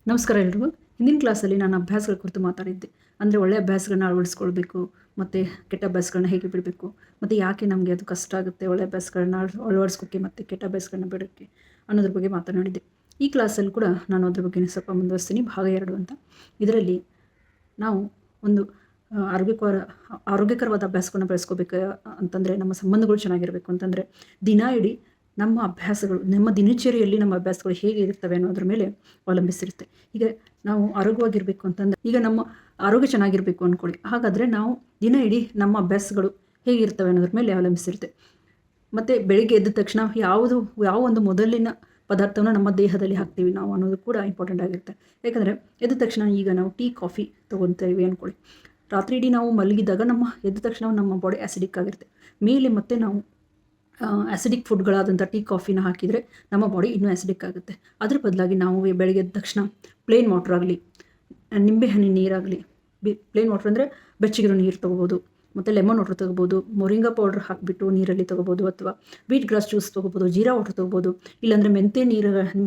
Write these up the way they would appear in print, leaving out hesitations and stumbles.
ನಮಸ್ಕಾರ ಎಲ್ರಿಗೂ. ಹಿಂದಿನ ಕ್ಲಾಸಲ್ಲಿ ನಾನು ಅಭ್ಯಾಸಗಳ ಕುರಿತು ಮಾತಾಡಿದ್ದೆ. ಅಂದರೆ ಒಳ್ಳೆಯ ಅಭ್ಯಾಸಗಳನ್ನ ಅಳವಡಿಸ್ಕೊಳ್ಬೇಕು ಮತ್ತು ಕೆಟ್ಟ ಅಭ್ಯಾಸಗಳನ್ನ ಹೇಗೆ ಬಿಡಬೇಕು ಮತ್ತು ಯಾಕೆ ನಮಗೆ ಅದು ಕಷ್ಟ ಆಗುತ್ತೆ ಒಳ್ಳೆಯ ಅಭ್ಯಾಸಗಳನ್ನ ಅಳವಡಿಸ್ಕೋಕ್ಕೆ ಮತ್ತು ಕೆಟ್ಟ ಅಭ್ಯಾಸಗಳನ್ನ ಬಿಡೋಕ್ಕೆ ಅನ್ನೋದ್ರ ಬಗ್ಗೆ ಮಾತನಾಡಿದ್ದೆ. ಈ ಕ್ಲಾಸಲ್ಲಿ ಕೂಡ ನಾನು ಅದ್ರ ಬಗ್ಗೆ ಸ್ವಲ್ಪ ಮುಂದುವರಿಸ್ತೀನಿ. ಭಾಗ 2 ಅಂತ. ಇದರಲ್ಲಿ ನಾವು ಒಂದು ಆರೋಗ್ಯಕರವಾದ ಅಭ್ಯಾಸಗಳನ್ನ ಬೆಳೆಸ್ಕೋಬೇಕು ಅಂತಂದರೆ ನಮ್ಮ ಸಂಬಂಧಗಳು ಚೆನ್ನಾಗಿರಬೇಕು ಅಂತಂದರೆ ದಿನ ಇಡೀ ನಮ್ಮ ಅಭ್ಯಾಸಗಳು ನಮ್ಮ ದಿನಚರಿಯಲ್ಲಿ ನಮ್ಮ ಅಭ್ಯಾಸಗಳು ಹೇಗೆ ಇರ್ತವೆ ಅನ್ನೋದ್ರ ಮೇಲೆ ಅವಲಂಬಿಸಿರುತ್ತೆ. ಈಗ ನಾವು ಆರೋಗ್ಯವಾಗಿರಬೇಕು ಅಂತಂದರೆ ಈಗ ನಮ್ಮ ಆರೋಗ್ಯ ಚೆನ್ನಾಗಿರಬೇಕು ಅಂದ್ಕೊಳ್ಳಿ. ಹಾಗಾದರೆ ನಾವು ದಿನ ಇಡೀ ನಮ್ಮ ಅಭ್ಯಾಸಗಳು ಹೇಗಿರ್ತವೆ ಅನ್ನೋದ್ರ ಮೇಲೆ ಅವಲಂಬಿಸಿರುತ್ತೆ. ಮತ್ತು ಬೆಳಿಗ್ಗೆ ಎದ್ದ ತಕ್ಷಣ ಯಾವ ಒಂದು ಮೊದಲಿನ ಪದಾರ್ಥವನ್ನು ನಮ್ಮ ದೇಹದಲ್ಲಿ ಹಾಕ್ತೀವಿ ನಾವು ಅನ್ನೋದು ಕೂಡ ಇಂಪಾರ್ಟೆಂಟ್ ಆಗಿರುತ್ತೆ. ಯಾಕಂದರೆ ಎದ್ದ ತಕ್ಷಣ ಈಗ ನಾವು ಟೀ ಕಾಫಿ ತೊಗೊತೀವಿ ಅಂದ್ಕೊಳ್ಳಿ. ರಾತ್ರಿ ಇಡೀ ನಾವು ಮಲಗಿದಾಗ ಎದ್ದ ತಕ್ಷಣ ನಮ್ಮ ಬಾಡಿ ಆ್ಯಸಿಡಿಕ್ ಆಗಿರುತ್ತೆ. ಮೇಲೆ ಮತ್ತೆ ನಾವು ಆ್ಯಸಿಡಿಕ್ ಫುಡ್ಗಳಾದಂಥ ಟೀ ಕಾಫಿನ ಹಾಕಿದರೆ ನಮ್ಮ ಬಾಡಿ ಇನ್ನೂ ಆ್ಯಸಿಡಿಕ್ ಆಗುತ್ತೆ. ಅದ್ರ ಬದಲಾಗಿ ನಾವು ಬೆಳಗ್ಗೆ ಎದ್ದ ತಕ್ಷಣ ಪ್ಲೇನ್ ವಾಟ್ರ್ ಆಗಲಿ, ನಿಂಬೆಹಣ್ಣಿನ ನೀರಾಗಲಿ, ಪ್ಲೇನ್ ವಾಟ್ರ್ ಅಂದರೆ ಬೆಚ್ಚಗಿರೋ ನೀರು ತೊಗೋಬೋದು, ಮತ್ತು ಲೆಮನ್ ವಾಟ್ರ್ ತೊಗೋಬೋದು, ಮೊರಿಂಗಾ ಪೌಡ್ರ್ ಹಾಕಿಬಿಟ್ಟು ನೀರಲ್ಲಿ ತೊಗೋಬೋದು, ಅಥವಾ ವೀಟ್ ಗ್ರಾಸ್ ಜ್ಯೂಸ್ ತೊಗೋಬೋದು, ಜೀರಾ ವಾಟ್ರ್ ತೊಗೋಬೋದು, ಇಲ್ಲಾಂದರೆ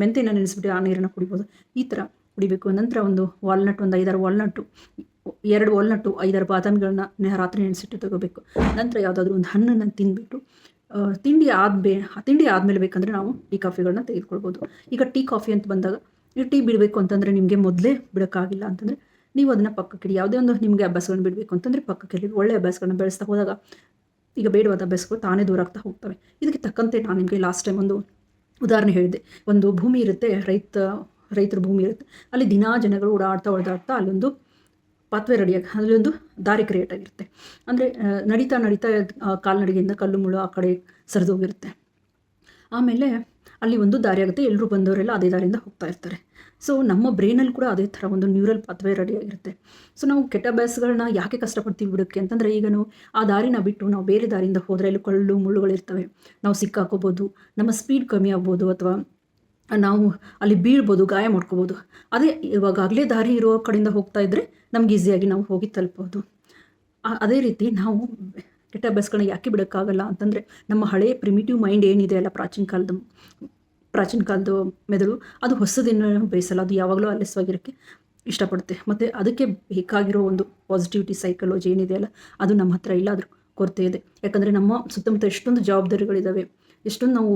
ಮೆಂತೆನ ನೆನೆಸ್ಬಿಟ್ಟು ಆ ನೀರನ್ನು ಕುಡಿಬೋದು. ಈ ಥರ ಕುಡಿಬೇಕು. ನಂತರ ಒಂದು ವಾಲ್ನಟ್, ಒಂದು 5-6 ವಾಲ್ನಟ್ಟು, 2 ವಾಲ್ನಟ್ಟು, 5-6 ಬಾದಾಮಿಗಳನ್ನ ರಾತ್ರಿ ನೆನೆಸಿಟ್ಟು ತೊಗೋಬೇಕು. ನಂತರ ಯಾವುದಾದ್ರೂ ಒಂದು ಹಣ್ಣನ್ನು ತಿಂದುಬಿಟ್ಟು ತಿಂಡಿ ಆದಮೇಲೆ ಬೇಕಂದರೆ ನಾವು ಟೀ ಕಾಫಿಗಳನ್ನ ತೆಗೆದುಕೊಳ್ಬೋದು. ಈಗ ಟೀ ಕಾಫಿ ಅಂತ ಬಂದಾಗ ಈ ಟೀ ಬಿಡಬೇಕು ಅಂತಂದರೆ ನಿಮಗೆ ಮೊದಲೇ ಬಿಡೋಕ್ಕಾಗಿಲ್ಲ ಅಂತಂದರೆ ನೀವು ಅದನ್ನು ಪಕ್ಕಕ್ಕಿಡಿ. ಯಾವುದೇ ಒಂದು ನಿಮಗೆ ಅಭ್ಯಾಸಗಳನ್ನ ಬಿಡಬೇಕು ಅಂತಂದರೆ ಪಕ್ಕಕ್ಕಿಡಿ. ಒಳ್ಳೆಯ ಅಭ್ಯಾಸಗಳನ್ನ ಬೆಳೆಸ್ತಾ ಹೋದಾಗ ಈಗ ಬೇಡವಾದ ಅಭ್ಯಾಸಗಳು ತಾನೇ ದೂರ ಆಗ್ತಾ ಹೋಗ್ತವೆ. ಇದಕ್ಕೆ ತಕ್ಕಂತೆ ನಾನು ನಿಮಗೆ ಲಾಸ್ಟ್ ಟೈಮ್ ಒಂದು ಉದಾಹರಣೆ ಹೇಳಿದೆ. ಒಂದು ಭೂಮಿ ಇರುತ್ತೆ, ರೈತರ ಭೂಮಿ ಇರುತ್ತೆ. ಅಲ್ಲಿ ದಿನಾ ಜನಗಳು ಓಡಾಡ್ತಾ ಅಲ್ಲೊಂದು ಪಾತ್ವೆ ರೆಡಿಯಾಗಿ ಅಲ್ಲೊಂದು ದಾರಿ ಕ್ರಿಯೇಟ್ ಆಗಿರುತ್ತೆ. ಅಂದರೆ ನಡೀತಾ ಕಾಲ್ನಡಿಗೆಯಿಂದ ಕಲ್ಲು ಮುಳ್ಳು ಆ ಕಡೆ ಸರಿದೋಗಿರುತ್ತೆ. ಆಮೇಲೆ ಅಲ್ಲಿ ಒಂದು ದಾರಿ ಆಗುತ್ತೆ. ಎಲ್ಲರೂ ಬಂದವರೆಲ್ಲ ಅದೇ ದಾರಿಯಿಂದ ಹೋಗ್ತಾ ಇರ್ತಾರೆ. ಸೊ ನಮ್ಮ ಬ್ರೈನಲ್ಲಿ ಕೂಡ ಅದೇ ಥರ ಒಂದು ನ್ಯೂರಲ್ ಪಾತ್ವೆ ರೆಡಿಯಾಗಿರುತ್ತೆ. ಸೊ ನಾವು ಕೆಟ್ಟ ಅಭ್ಯಾಸಗಳನ್ನ ಯಾಕೆ ಕಷ್ಟಪಡ್ತೀವಿ ಬಿಡೋಕ್ಕೆ ಅಂತಂದರೆ, ಈಗ ನಾವು ಆ ದಾರಿನ ಬಿಟ್ಟು ನಾವು ಬೇರೆ ದಾರಿಯಿಂದ ಹೋದರೆ ಅಲ್ಲಿ ಕಲ್ಲು ಮುಳ್ಳುಗಳಿರ್ತವೆ, ನಾವು ಸಿಕ್ಕಾಕೋಬೋದು, ನಮ್ಮ ಸ್ಪೀಡ್ ಕಮ್ಮಿ ಆಗ್ಬೋದು, ಅಥವಾ ನಾವು ಅಲ್ಲಿ ಬೀಳ್ಬೋದು, ಗಾಯ ಮಾಡ್ಕೋಬೋದು. ಇವಾಗಲೇ ದಾರಿ ಇರೋ ಕಡೆಯಿಂದ ಹೋಗ್ತಾ ಇದ್ದರೆ ನಮ್ಗೆ ಈಸಿಯಾಗಿ ನಾವು ಹೋಗಿ ತಲುಪ್ಬೋದು. ಅದೇ ರೀತಿ ನಾವು ಕೆಟ್ಟ ಅಭ್ಯಾಸಗಳನ್ನ ಯಾಕೆ ಬಿಡೋಕ್ಕಾಗಲ್ಲ ಅಂತಂದರೆ, ನಮ್ಮ ಹಳೆಯ ಪ್ರಿಮಿಟಿವ್ ಮೈಂಡ್ ಏನಿದೆ ಅಲ್ಲ, ಪ್ರಾಚೀನ ಕಾಲದ ಮೆದುಳು, ಅದು ಹೊಸದನ್ನು ಬಯಸಲ್ಲ. ಅದು ಯಾವಾಗಲೂ ಆಲಸ್ಯವಾಗಿರೋಕ್ಕೆ ಇಷ್ಟಪಡುತ್ತೆ. ಮತ್ತು ಅದಕ್ಕೆ ಬೇಕಾಗಿರೋ ಒಂದು ಪಾಸಿಟಿವಿಟಿ ಸೈಕಾಲಜಿ ಏನಿದೆ ಅಲ್ಲ, ಅದು ನಮ್ಮ ಹತ್ರ ಇಲ್ಲ, ಅದ್ರ ಕೊರತೆ ಇದೆ. ಯಾಕಂದರೆ ನಮ್ಮ ಸುತ್ತಮುತ್ತ ಎಷ್ಟೊಂದು ಜವಾಬ್ದಾರಿಗಳಿದ್ದಾವೆ, ಎಷ್ಟೊಂದು ನಾವು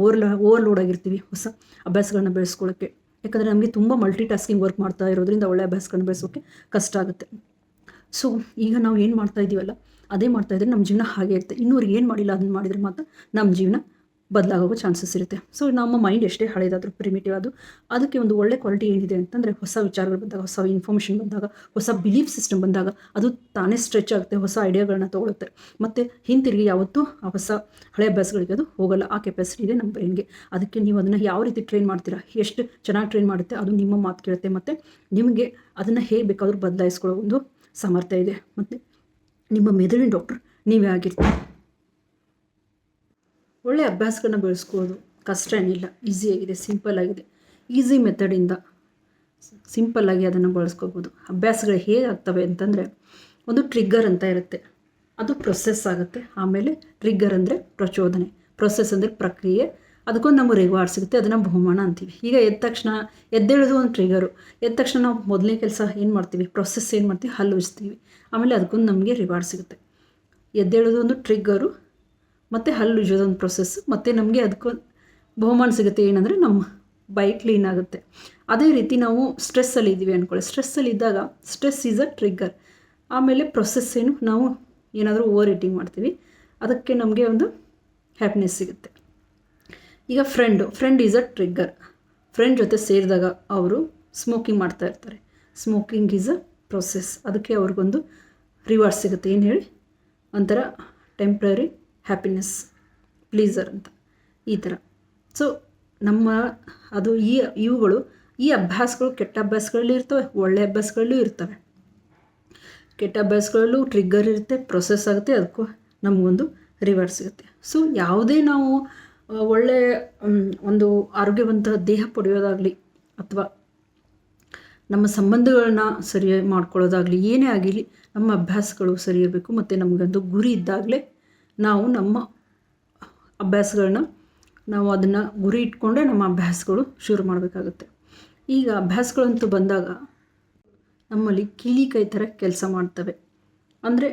ಓವರ್ಲೋಡ್ ಆಗಿರ್ತೀವಿ ಹೊಸ ಅಭ್ಯಾಸಗಳನ್ನ ಬೆಳೆಸ್ಕೊಳ್ಳೋಕ್ಕೆ. ಯಾಕಂದರೆ ನಮಗೆ ತುಂಬ ಮಲ್ಟಿ ಟಾಸ್ಕಿಂಗ್ ವರ್ಕ್ ಮಾಡ್ತಾ ಇರೋದ್ರಿಂದ ಒಳ್ಳೆಯ ಅಭ್ಯಾಸಗಳನ್ನ ಬೆಳೆಸೋಕ್ಕೆ ಕಷ್ಟ ಆಗುತ್ತೆ. ಸೊ ಈಗ ನಾವು ಏನು ಮಾಡ್ತಾ ಇದ್ದೀವಲ್ಲ ಅದೇ ಮಾಡ್ತಾಯಿದ್ರೆ ನಮ್ಮ ಜೀವನ ಹಾಗೆ ಇರುತ್ತೆ. ಇನ್ನೂರಿಗೆ ಏನು ಮಾಡಿಲ್ಲ ಅದನ್ನು ಮಾಡಿದರೆ ಮಾತ್ರ ನಮ್ಮ ಜೀವನ ಬದಲಾಗೋ ಚಾನ್ಸಸ್ ಇರುತ್ತೆ. ಸೊ ನಮ್ಮ ಮೈಂಡ್ ಎಷ್ಟೇ ಹಳೇದಾದರೂ ಪ್ರಿಮಿಟಿವ್ ಅದಕ್ಕೆ ಒಂದು ಒಳ್ಳೆ ಕ್ವಾಲಿಟಿ ಏನಿದೆ ಅಂತಂದರೆ, ಹೊಸ ವಿಚಾರಗಳು ಬಂದಾಗ, ಹೊಸ ಇನ್ಫಾರ್ಮೇಷನ್ ಬಂದಾಗ, ಹೊಸ ಬಿಲೀಫ್ ಸಿಸ್ಟಮ್ ಬಂದಾಗ ಅದು ತಾನೇ ಸ್ಟ್ರೆಚ್ ಆಗುತ್ತೆ, ಹೊಸ ಐಡಿಯಾಗಳನ್ನ ತೊಗೊಳುತ್ತೆ. ಮತ್ತು ಹಿಂತಿರುಗಿ ಯಾವತ್ತೂ ಆ ಹೊಸ ಹಳೆ ಅಭ್ಯಾಸಗಳಿಗೆ ಅದು ಹೋಗಲ್ಲ. ಆ ಕೆಪಾಸಿಟಿ ಇದೆ ನಮ್ಮ ಬ್ರೈನ್ಗೆ. ಅದಕ್ಕೆ ನೀವು ಅದನ್ನು ಯಾವ ರೀತಿ ಟ್ರೈನ್ ಮಾಡ್ತೀರಾ, ಎಷ್ಟು ಚೆನ್ನಾಗಿ ಟ್ರೈನ್ ಮಾಡುತ್ತೆ, ಅದು ನಿಮ್ಮ ಮಾತು ಕೇಳುತ್ತೆ. ಮತ್ತು ನಿಮಗೆ ಅದನ್ನು ಹೇಗೆ ಬೇಕಾದರೂ ಬದಲಾಯಿಸ್ಕೊಳ್ಳೋ ಒಂದು ಸಾಮರ್ಥ್ಯ ಇದೆ. ಮತ್ತು ನಿಮ್ಮ ಮೆದುಳಿನ ಡಾಕ್ಟರ್ ನೀವೇ ಆಗಿರ್ತೀರಿ. ಒಳ್ಳೆಯ ಅಭ್ಯಾಸಗಳನ್ನ ಬೆಳೆಸ್ಕೊಳ್ಳೋದು ಕಷ್ಟ ಏನಿಲ್ಲ, ಈಸಿಯಾಗಿದೆ, ಸಿಂಪಲ್ ಆಗಿದೆ. ಈಸಿ ಮೆಥಡಿಂದ ಸಿಂಪಲ್ಲಾಗಿ ಅದನ್ನು ಬಳಸ್ಕೋಬೋದು. ಅಭ್ಯಾಸಗಳು ಹೇಗೆ ಆಗ್ತವೆ ಅಂತಂದರೆ, ಒಂದು ಟ್ರಿಗ್ಗರ್ ಅಂತ ಇರುತ್ತೆ, ಅದು ಪ್ರೊಸೆಸ್ ಆಗುತ್ತೆ. ಆಮೇಲೆ ಟ್ರಿಗ್ಗರ್ ಅಂದರೆ ಪ್ರಚೋದನೆ, ಪ್ರೊಸೆಸ್ ಅಂದರೆ ಪ್ರಕ್ರಿಯೆ, ಅದಕ್ಕೊಂದು ನಮಗೆ ರಿವಾರ್ಡ್ ಸಿಗುತ್ತೆ, ಅದನ್ನು ಬಹುಮಾನ ಅಂತೀವಿ. ಈಗ ಎದ್ದೇಳೋದು ಒಂದು ಟ್ರಿಗರು. ಎದ್ದ ತಕ್ಷಣ ನಾವು ಮೊದಲನೇ ಕೆಲಸ ಏನು ಮಾಡ್ತೀವಿ, ಪ್ರೊಸೆಸ್ ಏನು ಮಾಡ್ತೀವಿ, ಹಲ್ಲು ಉಜ್ತೀವಿ. ಆಮೇಲೆ ಅದಕ್ಕೊಂದು ನಮಗೆ ರಿವಾರ್ಡ್ ಸಿಗುತ್ತೆ. ಎದ್ದೇಳೋದು ಒಂದು ಟ್ರಿಗ್ಗರು, ಮತ್ತು ಹಲ್ಲು ಉಜ್ಜೋದೊಂದು ಪ್ರೊಸೆಸ್, ಮತ್ತು ನಮಗೆ ಅದಕ್ಕೊಂದು ಬಹುಮಾನ ಸಿಗುತ್ತೆ. ಏನಂದರೆ ನಮ್ಮ ಬೈ ಕ್ಲೀನ್ ಆಗುತ್ತೆ. ಅದೇ ರೀತಿ ನಾವು ಸ್ಟ್ರೆಸ್ಸಲ್ಲಿ ಇದ್ದೀವಿ ಅಂದ್ಕೊಳ್ಳಿ. ಸ್ಟ್ರೆಸ್ಸಲ್ಲಿ ಇದ್ದಾಗ ಸ್ಟ್ರೆಸ್ ಈಸ್ ಅ ಟ್ರಿಗ್ಗರ್. ಆಮೇಲೆ ಪ್ರೊಸೆಸ್ ಏನು, ನಾವು ಏನಾದರೂ ಓವರ್ ಈಟಿಂಗ್ ಮಾಡ್ತೀವಿ, ಅದಕ್ಕೆ ನಮಗೆ ಒಂದು ಹ್ಯಾಪಿನೆಸ್ ಸಿಗುತ್ತೆ. ಈಗ friend is a trigger. Friend ಜೊತೆ ಸೇರಿದಾಗ ಅವರು ಸ್ಮೋಕಿಂಗ್ ಮಾಡ್ತಾ ಇರ್ತಾರೆ. ಸ್ಮೋಕಿಂಗ್ ಈಸ್ ಅ ಪ್ರೊಸೆಸ್, ಅದಕ್ಕೆ ಅವ್ರಿಗೊಂದು ರಿವಾರ್ಡ್ ಸಿಗುತ್ತೆ. ಏನು ಹೇಳಿ, ಒಂಥರ ಟೆಂಪ್ರರಿ ಹ್ಯಾಪಿನೆಸ್, ಪ್ಲೀಸರ್ ಅಂತ, ಈ ಥರ. ಸೊ ಈ ಅಭ್ಯಾಸಗಳು ಕೆಟ್ಟ ಅಭ್ಯಾಸಗಳಲ್ಲೂ ಇರ್ತವೆ, ಒಳ್ಳೆಯ ಅಭ್ಯಾಸಗಳಲ್ಲೂ ಇರ್ತವೆ. ಕೆಟ್ಟ ಅಭ್ಯಾಸಗಳಲ್ಲೂ ಟ್ರಿಗ್ಗರ್ ಇರುತ್ತೆ, ಪ್ರೊಸೆಸ್ ಆಗುತ್ತೆ, ಅದಕ್ಕೂ ನಮಗೊಂದು ರಿವಾರ್ಡ್ ಸಿಗುತ್ತೆ. ಸೊ ಯಾವುದೇ ನಾವು ಒಳ್ಳೆಯ ಒಂದು ಆರೋಗ್ಯವಂತ ದೇಹ ಪಡೆಯೋದಾಗಲಿ, ಅಥವಾ ನಮ್ಮ ಸಂಬಂಧಗಳನ್ನ ಸರಿಯಾಗಿ ಮಾಡ್ಕೊಳ್ಳೋದಾಗಲಿ, ಏನೇ ಆಗಿರಲಿ ನಮ್ಮ ಅಭ್ಯಾಸಗಳು ಸರಿ ಇರಬೇಕು. ಮತ್ತು ನಮಗೊಂದು ಗುರಿ ಇದ್ದಾಗಲೇ ನಾವು ನಮ್ಮ ಅಭ್ಯಾಸಗಳನ್ನ ನಾವು ಅದನ್ನು ಗುರಿ ಇಟ್ಕೊಂಡೇ ನಮ್ಮ ಅಭ್ಯಾಸಗಳು ಶುರು ಮಾಡಬೇಕಾಗುತ್ತೆ. ಈಗ ಅಭ್ಯಾಸಗಳಂತೂ ಬಂದಾಗ ನಮ್ಮಲ್ಲಿ ಕೀಲಿಕೈ ಥರ ಕೆಲಸ ಮಾಡ್ತವೆ. ಅಂದರೆ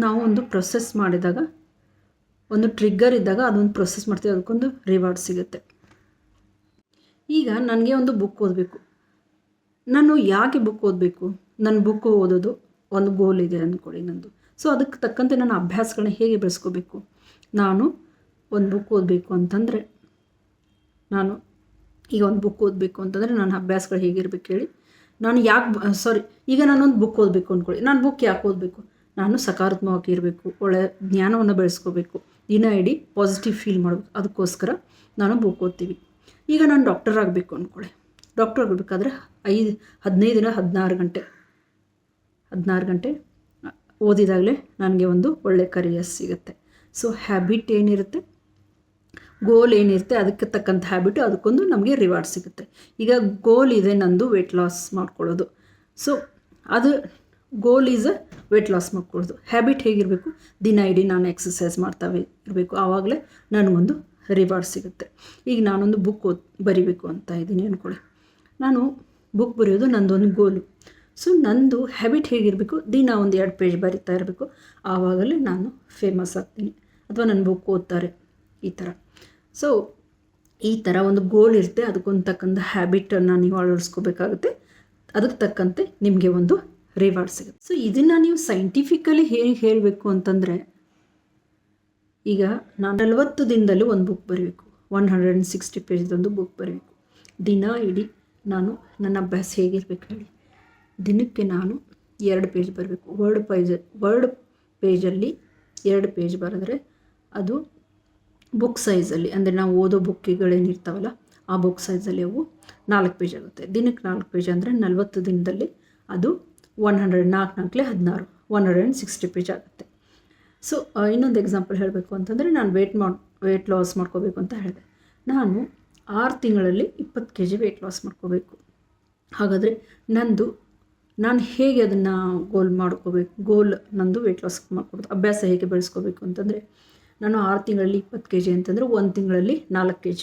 ನಾವು ಒಂದು ಪ್ರೊಸೆಸ್ ಮಾಡಿದಾಗ, ಒಂದು ಟ್ರಿಗ್ಗರ್ ಇದ್ದಾಗ ಅದೊಂದು ಪ್ರೊಸೆಸ್ ಮಾಡ್ತೀವಿ, ಅದಕ್ಕೊಂದು ರಿವಾರ್ಡ್ ಸಿಗುತ್ತೆ. ಈಗ ನನಗೆ ಒಂದು ಬುಕ್ ಓದಬೇಕು. ನಾನು ಯಾಕೆ ಬುಕ್ ಓದಬೇಕು? ನನ್ನ ಬುಕ್ ಓದೋದು ಒಂದು ಗೋಲ್ ಇದೆ ಅಂದ್ಕೊಳ್ಳಿ ನಂದು. ಸೊ ಅದಕ್ಕೆ ತಕ್ಕಂತೆ ನನ್ನ ಅಭ್ಯಾಸಗಳನ್ನ ಹೇಗೆ ಬೆಳೆಸ್ಕೋಬೇಕು? ನಾನು ಒಂದು ಬುಕ್ ಓದಬೇಕು ಅಂತಂದರೆ, ನಾನು ಈಗ ಒಂದು ಬುಕ್ ಓದಬೇಕು ಅಂತಂದರೆ ನನ್ನ ಅಭ್ಯಾಸಗಳು ಹೇಗಿರ್ಬೇಕು ಹೇಳಿ? ನಾನು ಈಗ ನಾನೊಂದು ಬುಕ್ ಓದಬೇಕು ಅಂದ್ಕೊಳ್ಳಿ. ನಾನು ಬುಕ್ ಯಾಕೆ ಓದಬೇಕು? ನಾನು ಸಕಾರಾತ್ಮಕವಾಗಿ ಇರಬೇಕು, ಒಳ್ಳೆಯ ಜ್ಞಾನವನ್ನು ಬೆಳೆಸ್ಕೋಬೇಕು, ದಿನ ಇಡೀ ಪಾಸಿಟಿವ್ ಫೀಲ್ ಮಾಡಬೇಕು. ಅದಕ್ಕೋಸ್ಕರ ನಾನು ಬುಕ್ ಓದ್ತೀವಿ. ಈಗ ನಾನು ಡಾಕ್ಟರ್ ಆಗಬೇಕು ಅಂದ್ಕೊಳ್ಳಿ. ಡಾಕ್ಟರ್ ಆಗಬೇಕಾದ್ರೆ 15 ದಿನ 16 ಗಂಟೆ ಓದಿದಾಗಲೇ ನನಗೆ ಒಂದು ಒಳ್ಳೆ ಕರಿಯರ್ ಸಿಗುತ್ತೆ. ಸೊ ಹ್ಯಾಬಿಟ್ ಏನಿರುತ್ತೆ, ಗೋಲ್ ಏನಿರುತ್ತೆ, ಅದಕ್ಕೆ ತಕ್ಕಂಥ ಹ್ಯಾಬಿಟು, ಅದಕ್ಕೊಂದು ನಮಗೆ ರಿವಾರ್ಡ್ ಸಿಗುತ್ತೆ. ಈಗ ಗೋಲ್ ಇದೆ ನಂದು ವೆಯ್ಟ್ ಲಾಸ್ ಮಾಡ್ಕೊಳ್ಳೋದು. ಸೊ ಅದು ಗೋಲ್ ಈಸ್ ವೆಯ್ಟ್ ಲಾಸ್ ಮಾಡ್ಕೊಳ್ಳೋದು. ಹ್ಯಾಬಿಟ್ ಹೇಗಿರಬೇಕು? ದಿನ ಇಡೀ ನಾನು ಎಕ್ಸಸೈಸ್ ಮಾಡ್ತಾವೆ ಇರಬೇಕು, ಆವಾಗಲೇ ನನಗೊಂದು ರಿವಾರ್ಡ್ ಸಿಗುತ್ತೆ. ಈಗ ನಾನೊಂದು ಬುಕ್ ಬರಿಬೇಕು ಅಂತ ಇದ್ದೀನಿ ಅಂದ್ಕೊಳ್ಳಿ. ನಾನು ಬುಕ್ ಬರೆಯೋದು ನಂದೊಂದು ಗೋಲು. ಸೊ ನಂದು ಹ್ಯಾಬಿಟ್ ಹೇಗಿರಬೇಕು? ದಿನ ಒಂದು 2 ಪೇಜ್ ಬರಿತಾ ಇರಬೇಕು, ಆವಾಗಲೇ ನಾನು ಫೇಮಸ್ ಆಗ್ತೀನಿ, ಅಥವಾ ನನ್ನ ಬುಕ್ ಓದ್ತಾರೆ, ಈ ಥರ. ಸೊ ಈ ಥರ ಒಂದು ಗೋಲ್ ಇರುತ್ತೆ, ಅದಕ್ಕೊಂದು ತಕ್ಕಂಥ ಹ್ಯಾಬಿಟನ್ನು ನೀವು ಅಳವಡಿಸ್ಕೋಬೇಕಾಗುತ್ತೆ. ಅದಕ್ಕೆ ತಕ್ಕಂತೆ ನಿಮಗೆ ಒಂದು ರಿವಾರ್ಡ್ ಸಿಗುತ್ತೆ. ಸೊ ಇದನ್ನು ನೀವು ಸೈಂಟಿಫಿಕಲಿ ಹೇಗೆ ಹೇಳಬೇಕು ಅಂತಂದರೆ, ಈಗ ನಾನು 40 ದಿನದಲ್ಲಿ ಒಂದು ಬುಕ್ ಬರೀಬೇಕು, 160 ಪೇಜ್ದೊಂದು ಬುಕ್ ಬರೀಬೇಕು. ದಿನ ಇಡೀ ನಾನು ನನ್ನ ಅಭ್ಯಾಸ ಹೇಗಿರ್ಬೇಕು ಹೇಳಿ? ದಿನಕ್ಕೆ ನಾನು 2 ಪೇಜ್ ಬರಬೇಕು. ವರ್ಡ್ ಪೇಜಲ್ಲಿ 2 ಪೇಜ್ ಬರೆದ್ರೆ ಅದು ಬುಕ್ ಸೈಜಲ್ಲಿ, ಅಂದರೆ ನಾವು ಓದೋ ಬುಕ್ಕಿಗಳೇನಿರ್ತಾವಲ್ಲ ಆ ಬುಕ್ ಸೈಜಲ್ಲಿ ಅವು 4 ಪೇಜ್ ಆಗುತ್ತೆ. ದಿನಕ್ಕೆ 4 ಪೇಜ್ ಅಂದರೆ 40 ದಿನದಲ್ಲಿ ಅದು 116 160 ಪೇಜ್ ಆಗುತ್ತೆ. ಸೊ ಇನ್ನೊಂದು ಎಕ್ಸಾಂಪಲ್ ಹೇಳಬೇಕು ಅಂತಂದರೆ, ನಾನು ವೆಯ್ಟ್ ಲಾಸ್ ಮಾಡ್ಕೋಬೇಕು ಅಂತ ಹೇಳಿದೆ. ನಾನು 6 ತಿಂಗಳಲ್ಲಿ 20 kg ವೆಯ್ಟ್ ಲಾಸ್ ಮಾಡ್ಕೋಬೇಕು. ಹಾಗಾದರೆ ನಾನು ಹೇಗೆ ಅದನ್ನು ಗೋಲ್ ನಂದು ವೆಯ್ಟ್ ಲಾಸ್ ಮಾಡ್ಕೊಬೋದು, ಅಭ್ಯಾಸ ಹೇಗೆ ಬೆಳೆಸ್ಕೋಬೇಕು ಅಂತಂದರೆ, ನಾನು 6 ತಿಂಗಳಲ್ಲಿ 20 kg ಅಂತಂದರೆ 1 ತಿಂಗಳಲ್ಲಿ 4 kg,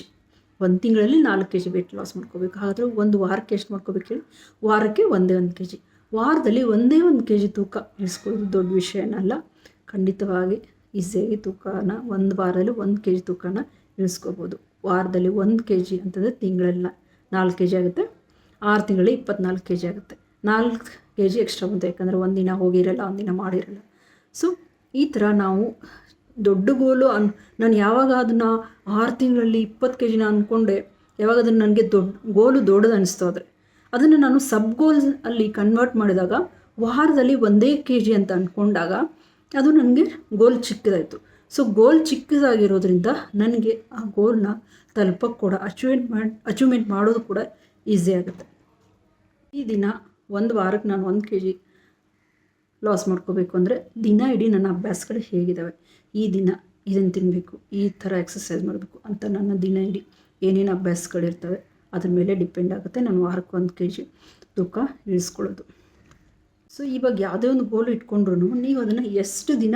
1 ತಿಂಗಳಲ್ಲಿ 4 kg ವೆಯ್ಟ್ ಲಾಸ್ ಮಾಡ್ಕೋಬೇಕು. ಹಾಗಾದರೆ ಒಂದು ವಾರಕ್ಕೆ ಎಷ್ಟು ಮಾಡ್ಕೋಬೇಕು ಹೇಳಿ? ವಾರಕ್ಕೆ 1 kg. ವಾರದಲ್ಲಿ 1 kg ತೂಕ ಇಳಿಸ್ಕೊಳ್ಳೋದು ದೊಡ್ಡ ವಿಷಯನಲ್ಲ. ಖಂಡಿತವಾಗಿ ಈಸಿಯಾಗಿ ತೂಕನ ಒಂದು ವಾರದಲ್ಲಿ 1 kg ತೂಕನ ಇಳಿಸ್ಕೋಬೋದು. ವಾರದಲ್ಲಿ 1 kg ಅಂತಂದರೆ ತಿಂಗಳಲ್ಲಿ 4 kg ಆಗುತ್ತೆ, 6 ತಿಂಗಳಲ್ಲಿ 24 kg ಆಗುತ್ತೆ. 4 kg ಎಕ್ಸ್ಟ್ರಾ ಬಂತು, ಯಾಕಂದರೆ ಒಂದಿನ ಹೋಗಿರಲ್ಲ, ಒಂದಿನ ಮಾಡಿರಲ್ಲ. ಸೊ ಈ ಥರ ನಾವು ದೊಡ್ಡ ಗೋಲು ನಾನು ಯಾವಾಗ ಅದನ್ನು 6 ತಿಂಗಳಲ್ಲಿ 20 kg ಅಂದ್ಕೊಂಡೆ, ಯಾವಾಗ ಅದನ್ನು ನನಗೆ ಗೋಲು ದೊಡ್ಡದು ಅನಿಸ್ತು, ಆದರೆ ಅದನ್ನು ನಾನು ಸಬ್ ಗೋಲ್ ಅಲ್ಲಿ ಕನ್ವರ್ಟ್ ಮಾಡಿದಾಗ ವಾರದಲ್ಲಿ 1 kg ಅಂತ ಅಂದ್ಕೊಂಡಾಗ ಅದು ನನಗೆ ಗೋಲ್ ಚಿಕ್ಕದಾಯಿತು. ಸೊ ಗೋಲ್ ಚಿಕ್ಕದಾಗಿರೋದ್ರಿಂದ ನನಗೆ ಆ ಗೋಲ್ನ ತಲುಪೋಕ್ಕೆ ಕೂಡ ಅಚೀವ್ಮೆಂಟ್ ಮಾಡೋದು ಕೂಡ ಈಸಿ ಆಗುತ್ತೆ. ಈ ದಿನ ಒಂದು ವಾರಕ್ಕೆ ನಾನು 1 kg ಲಾಸ್ ಮಾಡ್ಕೋಬೇಕು ಅಂದರೆ ದಿನ ಇಡೀ ನನ್ನ ಅಭ್ಯಾಸಗಳು ಹೇಗಿದ್ದಾವೆ, ಈ ದಿನ ಇದನ್ನು ತಿನ್ನಬೇಕು, ಈ ಥರ ಎಕ್ಸಸೈಸ್ ಮಾಡಬೇಕು ಅಂತ ನನ್ನ ದಿನ ಇಡೀ ಏನೇನು ಅಭ್ಯಾಸಗಳಿರ್ತವೆ ಅದ್ರ ಮೇಲೆ ಡಿಪೆಂಡ್ ಆಗುತ್ತೆ ನಾನು ವಾರಕ್ಕೆ 1 kg ತೂಕ ಇಳಿಸ್ಕೊಳ್ಳೋದು. ಸೊ ಇವಾಗ ಯಾವುದೇ ಒಂದು ಗೋಲ್ ಇಟ್ಕೊಂಡ್ರೂ ನೀವು ಅದನ್ನು ಎಷ್ಟು ದಿನ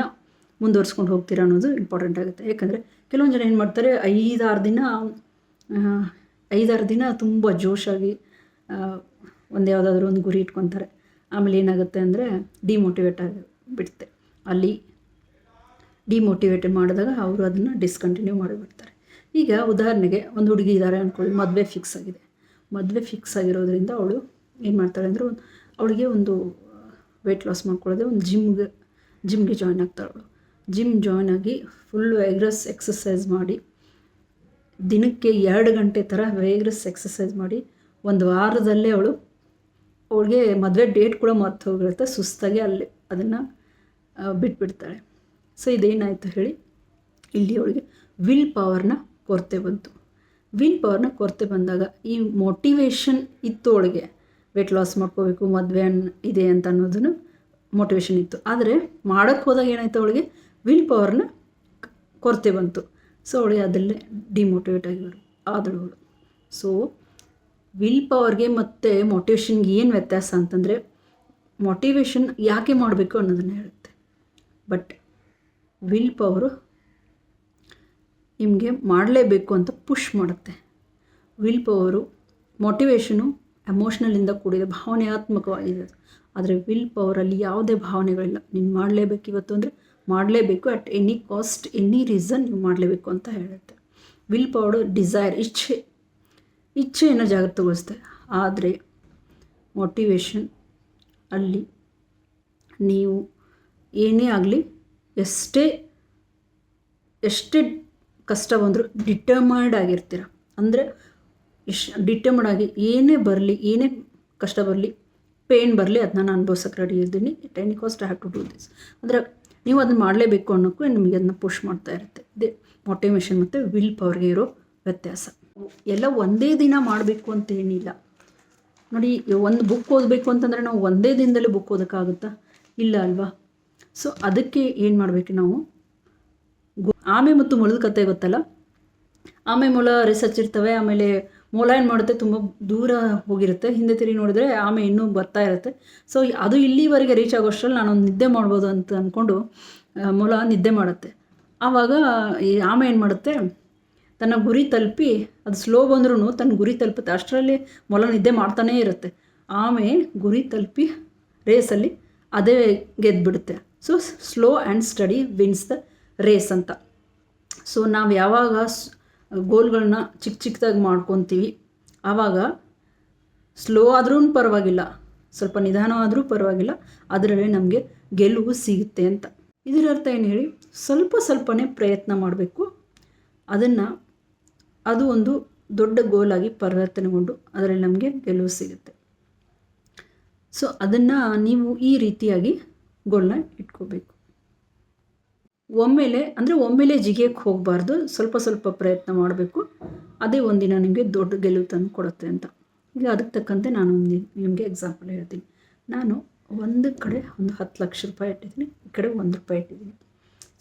ಮುಂದುವರ್ಸ್ಕೊಂಡು ಹೋಗ್ತೀರಾ ಅನ್ನೋದು ಇಂಪಾರ್ಟೆಂಟ್ ಆಗುತ್ತೆ. ಯಾಕಂದರೆ ಕೆಲವೊಂದು ಜನ ಏನು ಮಾಡ್ತಾರೆ, 5-6 ದಿನ ತುಂಬ ಜೋಶಾಗಿ ಯಾವುದಾದ್ರೂ ಒಂದು ಗುರಿ ಇಟ್ಕೊತಾರೆ. ಆಮೇಲೆ ಏನಾಗುತ್ತೆ ಅಂದರೆ ಡಿಮೋಟಿವೇಟ್ ಆಗಿಬಿಡುತ್ತೆ. ಅಲ್ಲಿ ಡಿಮೋಟಿವೇಟ್ ಮಾಡಿದಾಗ ಅವರು ಅದನ್ನು ಡಿಸ್ಕಂಟಿನ್ಯೂ ಮಾಡಿಬಿಡ್ತಾರೆ. ಈಗ ಉದಾಹರಣೆಗೆ ಒಂದು ಹುಡುಗಿ ಇದ್ದಾರೆ ಅಂದ್ಕೊಳ್ಳಿ, ಮದುವೆ ಫಿಕ್ಸ್ ಆಗಿದೆ. ಮದುವೆ ಫಿಕ್ಸ್ ಆಗಿರೋದ್ರಿಂದ ಅವಳು ಏನು ಮಾಡ್ತಾಳೆ ಅಂದರೆ, ಅವಳಿಗೆ ಒಂದು ವೆಯ್ಟ್ ಲಾಸ್ ಮಾಡ್ಕೊಳ್ಳೋದೆ ಒಂದು ಜಿಮ್ಗೆ ಜಾಯ್ನ್ ಆಗ್ತಾಳೆ. ಅವಳು ಜಿಮ್ ಜಾಯ್ನ್ ಆಗಿ ಫುಲ್ಲು ವೇಗರಸ್ ಎಕ್ಸಸೈಸ್ ಮಾಡಿ, ದಿನಕ್ಕೆ 2 ಗಂಟೆ ಥರ ವೇಗರಸ್ ಎಕ್ಸಸೈಸ್ ಮಾಡಿ ಒಂದು ವಾರದಲ್ಲೇ ಅವಳಿಗೆ ಮದುವೆ ಡೇಟ್ ಕೂಡ ಮರ್ತು ಹೋಗಿರುತ್ತೆ. ಸುಸ್ತಾಗಿ ಅಲ್ಲಿ ಅದನ್ನು ಬಿಟ್ಬಿಡ್ತಾಳೆ. ಸೊ ಇದೇನಾಯಿತು ಹೇಳಿ, ಇಲ್ಲಿ ಅವಳಿಗೆ ವಿಲ್ ಪವರ್ನ ಕೊರತೆ ಬಂತು. ವಿಲ್ ಪವರ್ನ ಕೊರತೆ ಬಂದಾಗ ಈ ಮೋಟಿವೇಶನ್ ಇತ್ತು ಅವಳಿಗೆ, ವೆಯ್ಟ್ ಲಾಸ್ ಮಾಡ್ಕೋಬೇಕು, ಮದುವೆ ಇದೆ ಅಂತ ಅನ್ನೋದನ್ನು ಮೋಟಿವೇಶನ್ ಇತ್ತು. ಆದರೆ ಮಾಡೋಕ್ಕೆ ಹೋದಾಗ ಏನಾಯಿತು, ಅವಳಿಗೆ ವಿಲ್ ಪವರ್ನ ಕೊರತೆ ಬಂತು. ಸೊ ಅವಳಿಗೆ ಅದಲ್ಲೇ ಡಿಮೋಟಿವೇಟ್ ಆದಳು. ಸೊ ವಿಲ್ ಪವರ್ಗೆ ಮತ್ತು ಮೋಟಿವೇಶನ್ಗೆ ಏನು ವ್ಯತ್ಯಾಸ ಅಂತಂದರೆ, ಮೋಟಿವೇಶನ್ ಯಾಕೆ ಮಾಡಬೇಕು ಅನ್ನೋದನ್ನು ಹೇಳುತ್ತೆ, ಬಟ್ ವಿಲ್ ಪವರು ನಿಮಗೆ ಮಾಡಲೇಬೇಕು ಅಂತ ಪುಷ್ ಮಾಡುತ್ತೆ. ವಿಲ್ ಪವರು, ಮೋಟಿವೇಶನು ಎಮೋಷ್ನಲಿಂದ ಕೂಡಿದೆ, ಭಾವನಾತ್ಮಕವಾಗಿದೆ. ಆದರೆ ವಿಲ್ ಪವರಲ್ಲಿ ಯಾವುದೇ ಭಾವನೆಗಳಿಲ್ಲ. ನೀನು ಮಾಡಲೇಬೇಕು ಇವತ್ತು ಅಂದರೆ ಮಾಡಲೇಬೇಕು, at any cost, any reason ನೀವು ಮಾಡಲೇಬೇಕು ಅಂತ ಹೇಳುತ್ತೆ. ವಿಲ್ ಪವರ್ ಡಿಸೈರ್, ಇಚ್ಛೆಯನ್ನು ಜಾಗೃತಗೊಳಿಸುತ್ತೆ. ಆದರೆ ಮೋಟಿವೇಶನ್ ಅಲ್ಲಿ ನೀವು ಏನೇ ಆಗಲಿ, ಎಷ್ಟೇ ಕಷ್ಟ ಬಂದರೂ ಡಿಟರ್ಮೈಡ್ ಆಗಿರ್ತೀರ. ಅಂದರೆ ಡಿಟರ್ಮೈಡ್ ಆಗಿ ಏನೇ ಬರಲಿ, ಏನೇ ಕಷ್ಟ ಬರಲಿ, ಪೇನ್ ಬರಲಿ, ಅದನ್ನ ನಾನು ಅನುಭವಿಸೋಕೆ ರೆಡಿ ಇದ್ದೀನಿ. At any cost I have to do this. ಅಂದರೆ ನೀವು ಅದನ್ನು ಮಾಡಲೇಬೇಕು ಅನ್ನೋಕ್ಕೂ ನಿಮಗೆ ಅದನ್ನ ಪುಷ್ ಮಾಡ್ತಾ ಇರುತ್ತೆ. ಇದೇ ಮೋಟಿವೇಶನ್ ಮತ್ತು ವಿಲ್ ಪವರ್ಗೆ ಇರೋ ವ್ಯತ್ಯಾಸ. ಎಲ್ಲ ಒಂದೇ ದಿನ ಮಾಡಬೇಕು ಅಂತ ಏನಿಲ್ಲ ನೋಡಿ. ಒಂದು ಬುಕ್ ಓದಬೇಕು ಅಂತಂದರೆ ನಾವು ಒಂದೇ ದಿನದಲ್ಲೇ ಬುಕ್ ಓದೋಕ್ಕಾಗುತ್ತಾ? ಇಲ್ಲ ಅಲ್ವಾ? ಸೊ ಅದಕ್ಕೆ ಏನು ಮಾಡಬೇಕು ನಾವು, ಆಮೆ ಮತ್ತು ಮೊಲದ ಕತೆ ಗೊತ್ತಲ್ಲ. ಆಮೆ ಮೊಲ ರಿಸರ್ಚ್ ಇರ್ತವೆ. ಆಮೇಲೆ ಮೊಲ ಏನು ಮಾಡುತ್ತೆ, ತುಂಬ ದೂರ ಹೋಗಿರುತ್ತೆ. ಹಿಂದೆ ತಿರುಗಿ ನೋಡಿದ್ರೆ ಆಮೆ ಇನ್ನೂ ಬರ್ತಾ ಇರುತ್ತೆ. ಸೊ ಅದು ಇಲ್ಲಿವರೆಗೆ ರೀಚ್ ಆಗೋಷ್ಟರಲ್ಲಿ ನಾನೊಂದು ನಿದ್ದೆ ಮಾಡ್ಬೋದು ಅಂತ ಅಂದ್ಕೊಂಡು ಮೊಲ ನಿದ್ದೆ ಮಾಡುತ್ತೆ. ಆವಾಗ ಈ ಆಮೆ ಏನು ಮಾಡುತ್ತೆ, ತನ್ನ ಗುರಿ ತಲುಪಿ, ಅದು ಸ್ಲೋ ಬಂದ್ರೂ ತನ್ನ ಗುರಿ ತಲುಪುತ್ತೆ. ಅಷ್ಟರಲ್ಲಿ ಮೊಲ ನಿದ್ದೆ ಮಾಡ್ತಾನೇ ಇರುತ್ತೆ. ಆಮೆ ಗುರಿ ತಲುಪಿ ರೇಸಲ್ಲಿ ಅದೇ ಗೆದ್ದುಬಿಡುತ್ತೆ. So slow and steady wins the race ಅಂತ. ಸೊ ನಾವು ಯಾವಾಗ ಗೋಲ್ಗಳನ್ನ ಚಿಕ್ಕದಾಗಿ ಮಾಡ್ಕೊತೀವಿ, ಆವಾಗ ಸ್ಲೋ ಆದ್ರೂ ಪರವಾಗಿಲ್ಲ, ಸ್ವಲ್ಪ ನಿಧಾನವಾದರೂ ಪರವಾಗಿಲ್ಲ, ಅದರಲ್ಲಿ ನಮಗೆ ಗೆಲುವು ಸಿಗುತ್ತೆ ಅಂತ. ಇದರ ಅರ್ಥ ಏನು ಹೇಳಿ, ಸ್ವಲ್ಪನೇ ಪ್ರಯತ್ನ ಮಾಡಬೇಕು. ಅದು ಒಂದು ದೊಡ್ಡ ಗೋಲಾಗಿ ಪರಿವರ್ತನೆಗೊಂಡು ಅದರಲ್ಲಿ ನಮಗೆ ಗೆಲುವು ಸಿಗುತ್ತೆ. ಸೊ ಅದನ್ನು ನೀವು ಈ ರೀತಿಯಾಗಿ ಗೋಲ್ನ ಇಟ್ಕೋಬೇಕು. ಒಮ್ಮೆಲೆ ಜಿಗಿಯಕ್ಕೆ ಹೋಗಬಾರ್ದು, ಸ್ವಲ್ಪ ಪ್ರಯತ್ನ ಮಾಡಬೇಕು. ಅದೇ ಒಂದಿನ ನಿಮಗೆ ದೊಡ್ಡ ಗೆಲುವು ತಂದು ಕೊಡುತ್ತೆ ಅಂತ. ಈಗ ಅದಕ್ಕೆ ತಕ್ಕಂತೆ ನಾನು ನಿಮಗೆ ಎಕ್ಸಾಂಪಲ್ ಹೇಳ್ತೀನಿ. ನಾನು ಒಂದು ಕಡೆ ಒಂದು 10 ಲಕ್ಷ ರೂಪಾಯಿ ಇಟ್ಟಿದ್ದೀನಿ, ಈ ಕಡೆ ₹1 ಇಟ್ಟಿದ್ದೀನಿ.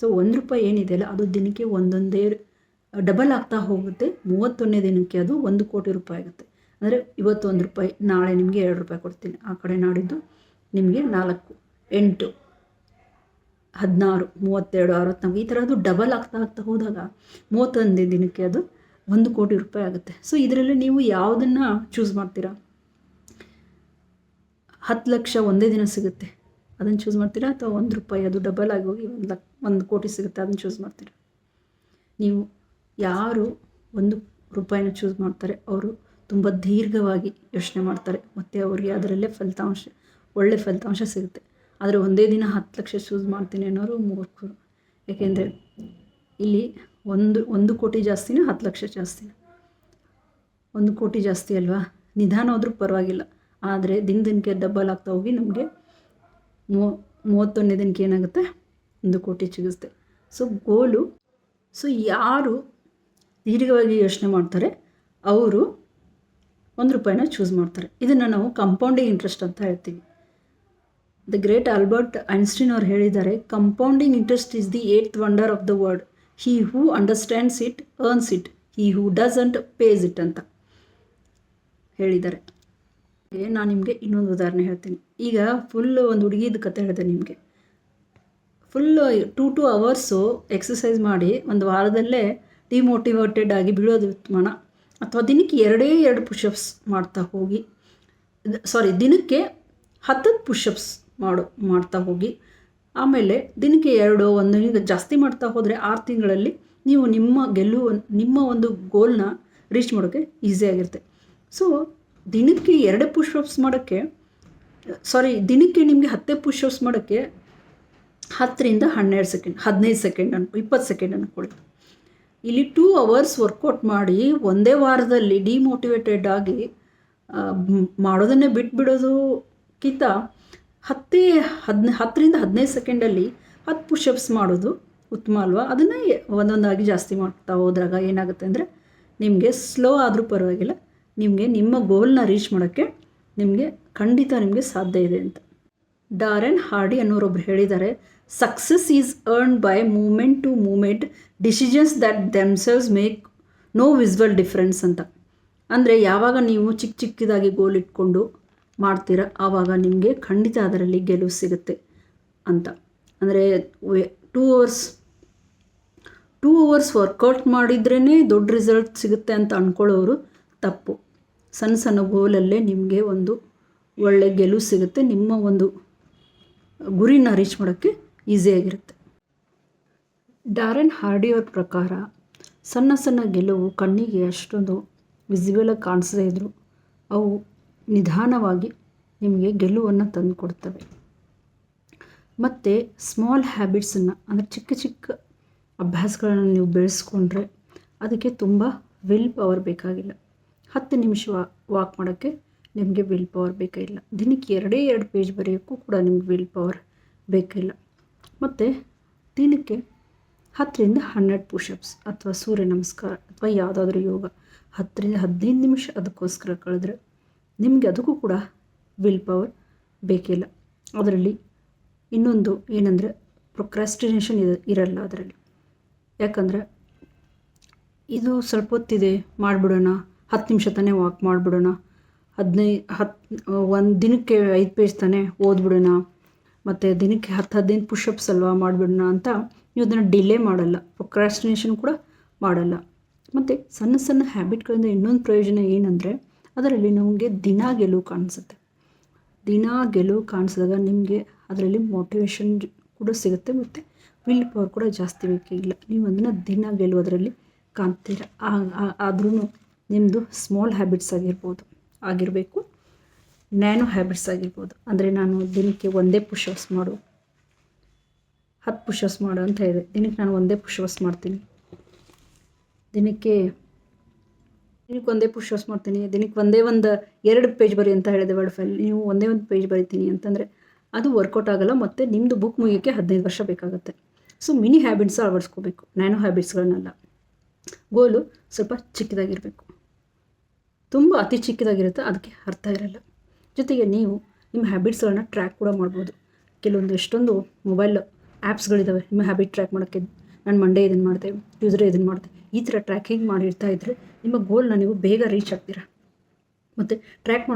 ಸೊ ₹1 ಏನಿದೆಯಲ್ಲ, ಅದು ದಿನಕ್ಕೆ ಒಂದೊಂದೇ ಡಬಲ್ ಆಗ್ತಾ ಹೋಗುತ್ತೆ. 31ನೇ ದಿನಕ್ಕೆ ಅದು ₹1 ಕೋಟಿ ಆಗುತ್ತೆ. ಅಂದರೆ ಇವತ್ತು ₹1, ನಾಳೆ ನಿಮಗೆ ₹2 ಕೊಡ್ತೀನಿ, ಆ ಕಡೆ ನಾಡಿದ್ದು ನಿಮಗೆ 4, 8, 16, 32, 64 ಈ ಥರ ಅದು ಡಬಲ್ ಆಗ್ತಾ ಹೋದಾಗ 31ನೇ ದಿನಕ್ಕೆ ಅದು ₹1 ಕೋಟಿ ಆಗುತ್ತೆ. ಸೊ ಇದರಲ್ಲಿ ನೀವು ಯಾವುದನ್ನು ಚೂಸ್ ಮಾಡ್ತೀರಾ? 10 ಲಕ್ಷ ಒಂದೇ ದಿನ ಸಿಗುತ್ತೆ, ಅದನ್ನು ಚೂಸ್ ಮಾಡ್ತೀರಾ? ಅಥವಾ ₹1 ಅದು ಡಬಲ್ ಆಗಿ ಹೋಗಿ 1 ಕೋಟಿ ಸಿಗುತ್ತೆ, ಅದನ್ನು ಚೂಸ್ ಮಾಡ್ತೀರಾ? ನೀವು ಯಾರು ₹1 ಚೂಸ್ ಮಾಡ್ತಾರೆ ಅವರು ತುಂಬ ದೀರ್ಘವಾಗಿ ಯೋಚನೆ ಮಾಡ್ತಾರೆ, ಮತ್ತು ಅವರಿಗೆ ಅದರಲ್ಲೇ ಒಳ್ಳೆ ಫಲಿತಾಂಶ ಸಿಗುತ್ತೆ. ಆದರೆ ಒಂದೇ ದಿನ 10 ಲಕ್ಷ ಚೂಸ್ ಮಾಡ್ತೀನಿ ಅನ್ನೋರು ಮೂರ್ಖರು. ಏಕೆಂದರೆ ಇಲ್ಲಿ 1 ಕೋಟಿ ಜಾಸ್ತಿನ 10 ಲಕ್ಷ ಜಾಸ್ತಿನ? 1 ಕೋಟಿ ಜಾಸ್ತಿ ಅಲ್ವಾ? ನಿಧಾನ ಹೋದ್ರೂ ಪರವಾಗಿಲ್ಲ, ಆದರೆ ದಿನಕ್ಕೆ ಡಬಲ್ ಆಗ್ತಾ ಹೋಗಿ ನಮಗೆ 31ನೇ ದಿನಕ್ಕೆ ಏನಾಗುತ್ತೆ, 1 ಕೋಟಿ ಸಿಗುತ್ತೆ. ಸೊ ಯಾರು ದೀರ್ಘವಾಗಿ ಯೋಚನೆ ಮಾಡ್ತಾರೆ ಅವರು ₹1 ಚೂಸ್ ಮಾಡ್ತಾರೆ. ಇದನ್ನು ನಾವು ಕಂಪೌಂಡಿಂಗ್ ಇಂಟ್ರೆಸ್ಟ್ ಅಂತ ಹೇಳ್ತೀವಿ. ದ ಗ್ರೇಟ್ ಆಲ್ಬರ್ಟ್ ಐನ್ಸ್ಟೀನ್ ಅವರು ಹೇಳಿದ್ದಾರೆ, compounding interest is the 8th wonder of the world. He who understands it earns it, he who doesn't pays it ಅಂತ ಹೇಳಿದ್ದಾರೆ. ನಾನು ನಿಮಗೆ ಇನ್ನೊಂದು ಉದಾಹರಣೆ ಹೇಳ್ತೀನಿ. ಈಗ ಒಂದು ಹುಡುಗಿದ ಕತೆ ಹೇಳಿದೆ ನಿಮಗೆ. 2 ಅವರ್ಸು ಎಕ್ಸಸೈಸ್ ಮಾಡಿ ಒಂದು ವಾರದಲ್ಲೇ ಡಿಮೋಟಿವೇಟೆಡ್ ಆಗಿ ಬೀಳೋದು ಉತ್ತಮನ, ಅಥವಾ ದಿನಕ್ಕೆ 2 ಪುಷಪ್ಸ್ ಮಾಡ್ತಾ ಹೋಗಿ, ದಿನಕ್ಕೆ 10 ಪುಷಪ್ಸ್ ಮಾಡ್ತಾ ಹೋಗಿ, ಆಮೇಲೆ ದಿನಕ್ಕೆ 1 ಈಗ ಜಾಸ್ತಿ ಮಾಡ್ತಾ ಹೋದರೆ 6 ತಿಂಗಳಲ್ಲಿ ನೀವು ನಿಮ್ಮ ಒಂದು ಗೋಲ್ನ ರೀಚ್ ಮಾಡೋಕ್ಕೆ ಈಸಿಯಾಗಿರುತ್ತೆ. ಸೊ ದಿನಕ್ಕೆ 2 ಪುಷಪ್ಸ್ ಮಾಡೋಕ್ಕೆ ದಿನಕ್ಕೆ ನಿಮಗೆ 10 ಪುಷಪ್ಸ್ ಮಾಡೋಕ್ಕೆ 10ರಿಂದ 12 ಸೆಕೆಂಡ್, 15 ಸೆಕೆಂಡ್ 20 ಸೆಕೆಂಡ್ ಅನ್ಕೊಳ್ಳಿ. ಇಲ್ಲಿ 2 ಅವರ್ಸ್ ವರ್ಕೌಟ್ ಮಾಡಿ ಒಂದೇ ವಾರದಲ್ಲಿ ಡಿಮೋಟಿವೇಟೆಡ್ ಆಗಿ ಮಾಡೋದನ್ನೇ ಬಿಟ್ಬಿಡೋದಕ್ಕಿಂತ 10ರಿಂದ 15 ಸೆಕೆಂಡಲ್ಲಿ 10 ಪುಷಪ್ಸ್ ಮಾಡೋದು ಉತ್ತಮ ಅಲ್ವಾ? ಅದನ್ನು ಒಂದೊಂದಾಗಿ ಜಾಸ್ತಿ ಮಾಡ್ತಾ ಹೋದಾಗ ಏನಾಗುತ್ತೆ ಅಂದರೆ ನಿಮಗೆ ಸ್ಲೋ ಆದರೂ ಪರವಾಗಿಲ್ಲ, ನಿಮ್ಮ ಗೋಲ್ನ ರೀಚ್ ಮಾಡೋಕ್ಕೆ ಖಂಡಿತ ನಿಮಗೆ ಸಾಧ್ಯ ಇದೆ ಅಂತ. ಡಾರೆನ್ ಹಾರ್ಡಿ ಅನ್ನೋರೊಬ್ರು ಹೇಳಿದ್ದಾರೆ, success is earned by moment to moment decisions that themselves make no visible difference ಅಂತ. ಅಂದರೆ ಯಾವಾಗ ನೀವು ಚಿಕ್ಕದಾಗಿ ಗೋಲ್ ಇಟ್ಕೊಂಡು ಮಾಡ್ತೀರ, ಆವಾಗ ನಿಮಗೆ ಖಂಡಿತ ಅದರಲ್ಲಿ ಗೆಲುವು ಸಿಗುತ್ತೆ ಅಂತ. ಅಂದರೆ 2 ಅವರ್ಸ್ ವರ್ಕೌಟ್ ಮಾಡಿದ್ರೇ ದೊಡ್ಡ ರಿಸಲ್ಟ್ ಸಿಗುತ್ತೆ ಅಂತ ಅಂದ್ಕೊಳ್ಳೋರು ತಪ್ಪು. ಸಣ್ಣ ಸಣ್ಣ ಗೋಲಲ್ಲೇ ನಿಮಗೆ ಒಂದು ಒಳ್ಳೆ ಗೆಲುವು ಸಿಗುತ್ತೆ. ನಿಮ್ಮ ಒಂದು ಗುರಿನ ರೀಚ್ ಮಾಡೋಕ್ಕೆ ಈಸಿಯಾಗಿರುತ್ತೆ. ಡ್ಯಾರೆನ್ ಹಾರ್ಡಿ ಅವ್ರ ಪ್ರಕಾರ ಸಣ್ಣ ಸಣ್ಣ ಗೆಲುವು ಕಣ್ಣಿಗೆ ಅಷ್ಟೊಂದು ವಿಸಿಬಲಾಗಿ ಕಾಣಿಸದೇ ಇದ್ದರೂ ಅವು ನಿಧಾನವಾಗಿ ನಿಮಗೆ ಗೆಲುವನ್ನು ತಂದು ಕೊಡ್ತವೆ. ಮತ್ತು ಸ್ಮಾಲ್ ಹ್ಯಾಬಿಟ್ಸನ್ನು ಅಂದರೆ ಚಿಕ್ಕ ಚಿಕ್ಕ ಅಭ್ಯಾಸಗಳನ್ನು ನೀವು ಬೆಳೆಸ್ಕೊಂಡ್ರೆ ಅದಕ್ಕೆ ತುಂಬ ವಿಲ್ ಪವರ್ ಬೇಕಾಗಿಲ್ಲ. 10 ನಿಮಿಷ ವಾಕ್ ಮಾಡೋಕ್ಕೆ ನಿಮಗೆ ವಿಲ್ ಪವರ್ ಬೇಕಾಗಿಲ್ಲ. ದಿನಕ್ಕೆ 2 ಪೇಜ್ ಬರೆಯೋಕ್ಕೂ ಕೂಡ ನಿಮ್ಗೆ ವಿಲ್ ಪವರ್ ಬೇಕಿಲ್ಲ. ಮತ್ತು ದಿನಕ್ಕೆ 10ರಿಂದ 12 ಪುಷಪ್ಸ್ ಅಥವಾ ಸೂರ್ಯ ನಮಸ್ಕಾರ ಅಥವಾ ಯಾವುದಾದ್ರೂ ಯೋಗ 10ರಿಂದ 15 ನಿಮಿಷ ಅದಕ್ಕೋಸ್ಕರ ಕಳೆದ್ರೆ ನಿಮಗೆ ಅದಕ್ಕೂ ಕೂಡ ವಿಲ್ ಪವರ್ ಬೇಕಿಲ್ಲ. ಅದರಲ್ಲಿ ಇನ್ನೊಂದು ಏನಂದರೆ ಪ್ರೊಕ್ರಾಸ್ಟಿನೇಷನ್ ಇರಲ್ಲ ಅದರಲ್ಲಿ. ಯಾಕಂದರೆ ಇದು ಸ್ವಲ್ಪ ಹೊತ್ತಿದೆ ಮಾಡಿಬಿಡೋಣ, 10 ನಿಮಿಷ ತಾನೇ ವಾಕ್ ಮಾಡಿಬಿಡೋಣ, 1 ದಿನಕ್ಕೆ 5 ಪೇಜ್ ತಾನೇ ಓದ್ಬಿಡೋಣ, ಮತ್ತು ದಿನಕ್ಕೆ 10-15 ಪುಷಪ್ಸ್ ಅಲ್ವಾ ಮಾಡಿಬಿಡೋಣ ಅಂತ ನೀವು ಅದನ್ನು ಡಿಲೇ ಮಾಡಲ್ಲ, ಪ್ರೊಕ್ರಾಸ್ಟಿನೇಷನ್ ಕೂಡ ಮಾಡಲ್ಲ. ಮತ್ತು ಸಣ್ಣ ಸಣ್ಣ ಹ್ಯಾಬಿಟ್ಗಳಿಂದ ಇನ್ನೊಂದು ಪ್ರಯೋಜನ ಏನಂದರೆ ಅದರಲ್ಲಿ ನಮಗೆ ದಿನ ಗೆಲುವು ಕಾಣಿಸುತ್ತೆ. ದಿನ ಗೆಲುವು ಕಾಣಿಸಿದಾಗ ನಿಮಗೆ ಅದರಲ್ಲಿ ಮೋಟಿವೇಶನ್ ಕೂಡ ಸಿಗುತ್ತೆ ಮತ್ತು ವಿಲ್ ಪವರ್ ಕೂಡ ಜಾಸ್ತಿ ಬೇಕಿಲ್ಲ. ನೀವು ಅದನ್ನು ದಿನ ಗೆಲುವು ಅದರಲ್ಲಿ ಕಾಣ್ತೀರ. ಆದ್ರೂ ನಿಮ್ಮದು ಸ್ಮಾಲ್ ಹ್ಯಾಬಿಟ್ಸ್ ಆಗಿರಬೇಕು, ನ್ಯಾನೋ ಹ್ಯಾಬಿಟ್ಸ್ ಆಗಿರ್ಬೋದು. ಅಂದರೆ ನಾನು ದಿನಕ್ಕೆ 1 ಪುಷಪ್ಸ್ ಮಾಡು, 10 ಪುಷಪ್ಸ್ ಮಾಡು ಅಂತ ಹೇಳಿದೆ. ದಿನಕ್ಕೆ ನಾನು 1 ಪುಷಪ್ಸ್ ಮಾಡ್ತೀನಿ, ದಿನಕ್ಕೆ 1 ಪುಷಪ್ಸ್ ಮಾಡ್ತೀನಿ, ದಿನಕ್ಕೆ 2 ಪೇಜ್ ಬರಿ ಅಂತ ಹೇಳಿದೆ ವರ್ಡ್ ಫೈಲ್. ನೀವು 1 ಪೇಜ್ ಬರಿತೀನಿ ಅಂತಂದರೆ ಅದು ವರ್ಕೌಟ್ ಆಗೋಲ್ಲ ಮತ್ತು ನಿಮ್ಮದು ಬುಕ್ ಮುಗಿಯೋಕ್ಕೆ 15 ವರ್ಷ ಬೇಕಾಗುತ್ತೆ. ಸೊ ಮಿನಿ ಹ್ಯಾಬಿಟ್ಸ್ ಅಳವಡಿಸ್ಕೋಬೇಕು, ನ್ಯಾನೋ ಹ್ಯಾಬಿಟ್ಸ್ಗಳನ್ನೆಲ್ಲ. ಗೋಲು ಸ್ವಲ್ಪ ಚಿಕ್ಕದಾಗಿರಬೇಕು. ತುಂಬ ಅತಿ ಚಿಕ್ಕದಾಗಿರುತ್ತೆ, ಅದಕ್ಕೆ ಅರ್ಥ ಇರಲ್ಲ. ಜೊತೆಗೆ ನೀವು ನಿಮ್ಮ ಹ್ಯಾಬಿಟ್ಸ್ಗಳನ್ನ ಟ್ರ್ಯಾಕ್ ಕೂಡ ಮಾಡ್ಬೋದು. ಕೆಲವೊಂದು ಎಷ್ಟೊಂದು ಮೊಬೈಲ್ ಆ್ಯಪ್ಸ್ಗಳಿದ್ದಾವೆ ನಿಮ್ಮ ಹ್ಯಾಬಿಟ್ ಟ್ರ್ಯಾಕ್ ಮಾಡೋಕ್ಕೆ. ನಾನು ಮಂಡೇ ಇದನ್ನು ಮಾಡಿದೆ, ಟ್ಯೂಸ್ಡೇ ಇದನ್ನು ಮಾಡಿದೆ, ಈ ಥರ ಟ್ರ್ಯಾಕಿಂಗ್ ಮಾಡಿರ್ತಾ ಇದ್ದರೆ ನಿಮ್ಮ ಗೋಲ್ನ ನೀವು ಬೇಗ ರೀಚ್ ಆಗ್ತೀರಾ. ಮತ್ತು ಟ್ರ್ಯಾಕ್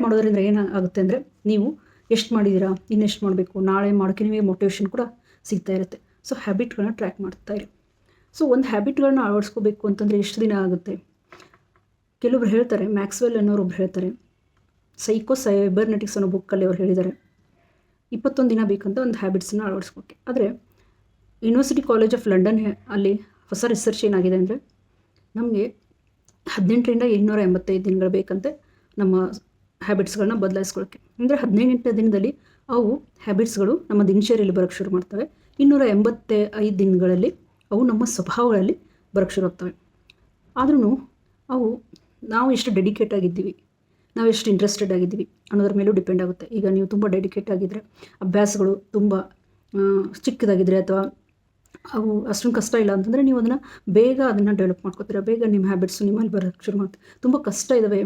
ಮಾಡೋದ್ರಿಂದ ಏನಾಗುತ್ತೆ ಅಂದರೆ ನೀವು ಎಷ್ಟು ಮಾಡಿದ್ದೀರಾ, ಇನ್ನೆಷ್ಟು ಮಾಡಬೇಕು, ನಾಳೆ ಮಾಡೋಕ್ಕೆ ನಿಮಗೆ ಮೋಟಿವೇಶನ್ ಕೂಡ ಸಿಗ್ತಾ ಇರುತ್ತೆ. ಸೊ ಹ್ಯಾಬಿಟ್ಗಳನ್ನ ಟ್ರ್ಯಾಕ್ ಮಾಡ್ತಾಯಿರಿ. ಸೊ ಒಂದು ಹ್ಯಾಬಿಟ್ಗಳನ್ನ ಅಳವಡಿಸ್ಕೋಬೇಕು ಅಂತಂದರೆ ಎಷ್ಟು ದಿನ ಆಗುತ್ತೆ? ಕೆಲವೊಬ್ರು ಹೇಳ್ತಾರೆ, ಮ್ಯಾಕ್ಸ್ವೆಲ್ ಅನ್ನೋರೊಬ್ರು ಹೇಳ್ತಾರೆ, ಸೈಬರ್ನೆಟಿಕ್ಸ್ ಅನ್ನೋ ಬುಕ್ಕಲ್ಲಿ ಅವ್ರು ಹೇಳಿದ್ದಾರೆ 21 ದಿನ ಬೇಕಂತ ಒಂದು ಹ್ಯಾಬಿಟ್ಸನ್ನು ಅಳವಡಿಸ್ಕೋಕ್ಕೆ. ಆದರೆ ಯೂನಿವರ್ಸಿಟಿ ಕಾಲೇಜ್ ಆಫ್ ಲಂಡನ್ ಅಲ್ಲಿ ಹೊಸ ರಿಸರ್ಚ್ ಏನಾಗಿದೆ ಅಂದರೆ ನಮಗೆ 18ರಿಂದ 285 ದಿನಗಳು ಬೇಕಂತೆ ನಮ್ಮ ಹ್ಯಾಬಿಟ್ಸ್ಗಳನ್ನ ಬದಲಾಯಿಸ್ಕೊಳ್ಳೋಕ್ಕೆ. ಅಂದರೆ 18ನೇ ದಿನದಲ್ಲಿ ಅವು ಹ್ಯಾಬಿಟ್ಸ್ಗಳು ನಮ್ಮ ದಿನಚರಿಯಲ್ಲಿ ಬರೋಕ್ಕೆ ಶುರು ಮಾಡ್ತವೆ. 285 ದಿನಗಳಲ್ಲಿ ಅವು ನಮ್ಮ ಸ್ವಭಾವಗಳಲ್ಲಿ ಬರೋಕ್ಕೆ ಶುರು ಆಗ್ತವೆ. ಆದ್ರೂ ಅವು ನಾವು ಎಷ್ಟು ಡೆಡಿಕೇಟ್ ಆಗಿದ್ದೀವಿ, ನಾವು ಎಷ್ಟು ಇಂಟ್ರೆಸ್ಟೆಡ್ ಆಗಿದ್ದೀವಿ ಅನ್ನೋದ್ರ ಮೇಲೂ ಡಿಪೆಂಡ್ ಆಗುತ್ತೆ. ಈಗ ನೀವು ತುಂಬ ಡೆಡಿಕೇಟ್ ಆಗಿದ್ದರೆ, ಅಭ್ಯಾಸಗಳು ತುಂಬ ಚಿಕ್ಕದಾಗಿದ್ದರೆ ಅಥವಾ ಅವು ಅಷ್ಟೊಂದು ಕಷ್ಟ ಇಲ್ಲ ಅಂತಂದರೆ ನೀವು ಅದನ್ನು ಡೆವಲಪ್ ಮಾಡ್ಕೋತೀರ. ಬೇಗ ನಿಮ್ಮ ಹ್ಯಾಬಿಟ್ಸು ನಿಮ್ಮಲ್ಲಿ ಬರೋಕ್ಕೆ ಶುರು ಮಾಡ್ತೀವಿ. ತುಂಬ ಕಷ್ಟ ಇದ್ದಾವೆ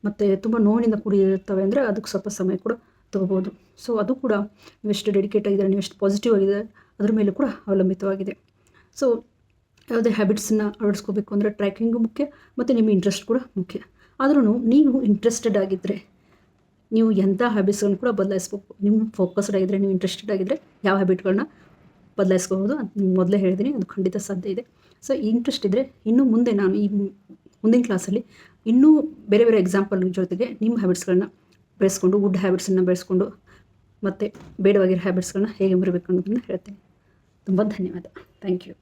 ಮತ್ತು ತುಂಬ ನೋವಿನಿಂದ ಕೂಡಿರ್ತವೆ ಅಂದರೆ ಅದಕ್ಕೆ ಸ್ವಲ್ಪ ಸಮಯ ಕೂಡ ತೊಗೋಬೋದು. ಸೊ ಅದು ಕೂಡ ನೀವು ಎಷ್ಟು ಡೆಡಿಕೇಟ್ ಆಗಿದ್ದಾರೆ, ನೀವು ಎಷ್ಟು ಪಾಸಿಟಿವ್ ಆಗಿದೆ ಅದ್ರ ಮೇಲೂ ಕೂಡ ಅವಲಂಬಿತವಾಗಿದೆ. ಸೊ ಯಾವುದೇ ಹ್ಯಾಬಿಟ್ಸನ್ನು ಅಳವಡಿಸ್ಕೋಬೇಕು ಅಂದರೆ ಟ್ರ್ಯಾಕಿಂಗು ಮುಖ್ಯ ಮತ್ತು ನಿಮ್ಮ ಇಂಟ್ರೆಸ್ಟ್ ಕೂಡ ಮುಖ್ಯ. ಆದ್ರೂ ನೀವು ಇಂಟ್ರೆಸ್ಟೆಡ್ ಆಗಿದ್ದರೆ ನೀವು ಎಂಥ ಹ್ಯಾಬಿಟ್ಸ್ಗಳನ್ನ ಕೂಡ ಬದಲಾಯಿಸ್ಬೇಕು. ನಿಮ್ಮ ಫೋಕಸ್ಡ್ ಆಗಿದ್ದರೆ, ನೀವು ಇಂಟ್ರೆಸ್ಟೆಡ್ ಆಗಿದ್ದರೆ ಯಾವ ಹ್ಯಾಬಿಟ್ಗಳನ್ನ ಬದಲಾಯಿಸ್ಕೋಬೋದು ಅಂತ ಮೊದಲೇ ಹೇಳಿದ್ದೀನಿ, ಅದು ಖಂಡಿತ ಸಾಧ್ಯ ಇದೆ. ಸೊ ಇಂಟ್ರೆಸ್ಟ್ ಇದ್ದರೆ ಇನ್ನು ಮುಂದೆ ನಾನು ಈ ಮುಂದಿನ ಕ್ಲಾಸಲ್ಲಿ ಇನ್ನೂ ಬೇರೆ ಬೇರೆ ಎಕ್ಸಾಂಪಲ್ ಜೊತೆಗೆ ನಿಮ್ಮ ಹ್ಯಾಬಿಟ್ಸ್ಗಳನ್ನ ಬೆಳೆಸ್ಕೊಂಡು, ಗುಡ್ ಹ್ಯಾಬಿಟ್ಸನ್ನು ಬೆಳೆಸ್ಕೊಂಡು ಮತ್ತು ಬೇಡವಾಗಿರೋ ಹ್ಯಾಬಿಟ್ಸ್ಗಳನ್ನ ಹೇಗೆ ಮುರಿಬೇಕು ಅನ್ನೋದನ್ನು ಹೇಳ್ತೀನಿ. ತುಂಬ ಧನ್ಯವಾದ. Thank you.